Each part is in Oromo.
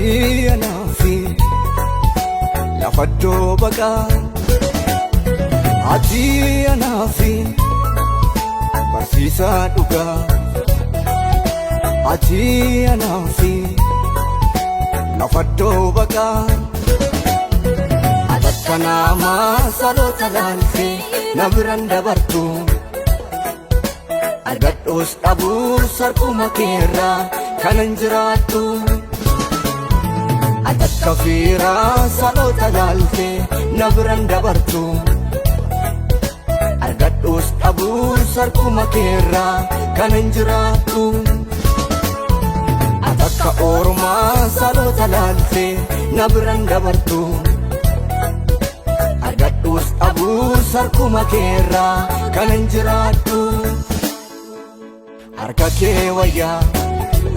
nafi lafaddo baqa ati nafi barsiisa dhuga ati nafi lafaddo baqa adakana ma salota lalfe nabran dabartu argadhus dhabu sarkuma keerra kanan jiraattu adakka fiira salota lalfe nabran dabartu argadhus dhabu sarkuma keerra kanan jiraattu adakka orma salota lalfe nabran dabartu argadhus dhabu sarkuma keerra kanan jiraattu harka kee wayyaa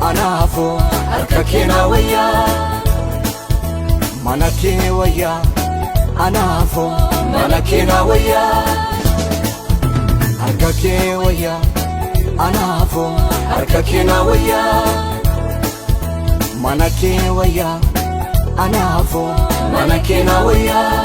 anaafoo harka kee na wayyaa mana kee wayyaa anaafoo mana kee na wayyaa harka kee wayyaa anaafoo harka kee na wayyaa mana kee wayyaa anaafoo mana kee na wayyaa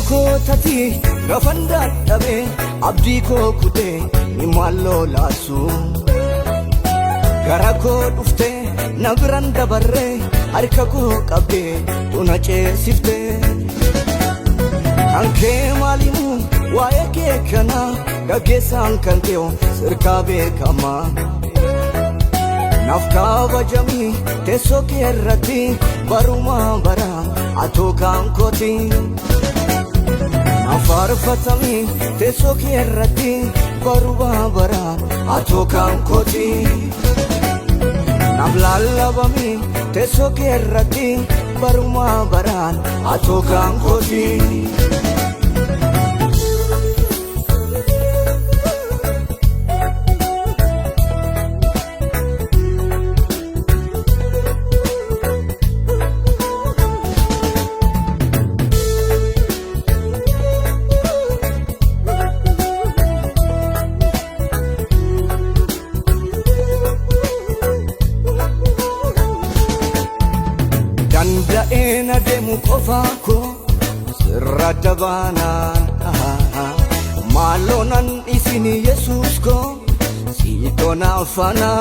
Kotati gafanda dhabe abdi ko kute nimallo lasu gara ko dufte nabran dabarre harka ko qabde tuna ceesifte anke malimu waye ke kana gagesan kanteo sirka bekama nafka bajami teso kerati baruma bara atokan koti afarfatami teso kerati baruba bara atokan koti nablalabami teso kerati baruma bara atokan koti Danda'ena demu qofako sirra dabana malonan isini Yesus ko sitona fana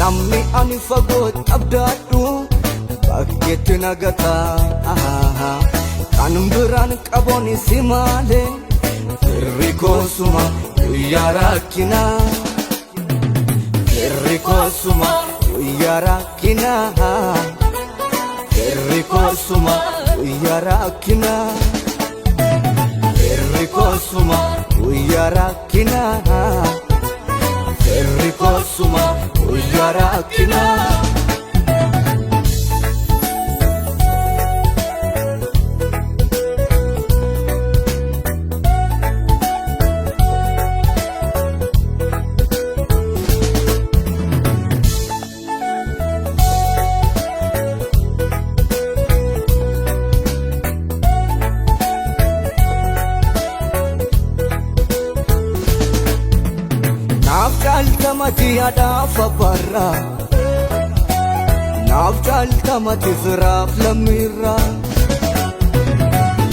namni ani fagot abdadu baget nagata kanumburan qaboni simale firiko suma yarakina firiko suma yarakina firiko suma yarakina firiko suma yarakina firiko suma yarakina Naftaltamati adafa barra Naftaltamati ziraf lamira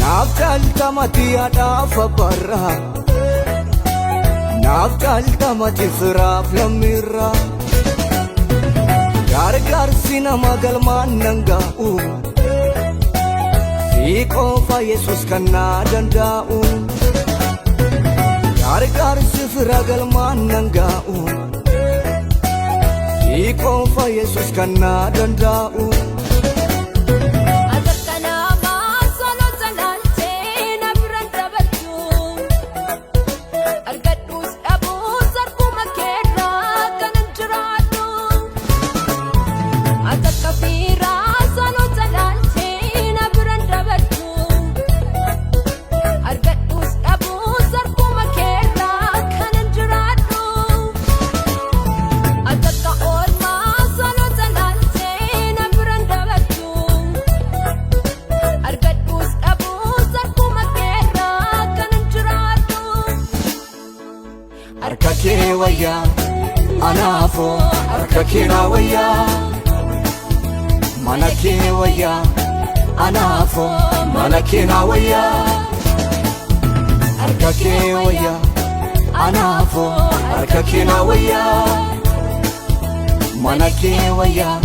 Naftaltamati adafa barra Naftaltamati ziraf lamira Gargar sinama galman nanga'u Si qofa Yesus kanna danda'u Gargar sifra galman nanga'u Si qofa Yesus kanna danda'u Adakana ma salota lalfe nabran dabartu argadhus dhabu sarkuma keerra kanan jiraattu adakka fiira salota lalfe nabran dabartu harkakee wayyaa anaafoo harkakee na wayyaa mana kee wayyaa anaafoo mana kee na wayyaa harkakee wayyaa anaafoo harkakee na wayyaa mana kee wayyaa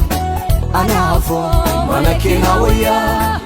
anaafoo mana kee na wayyaa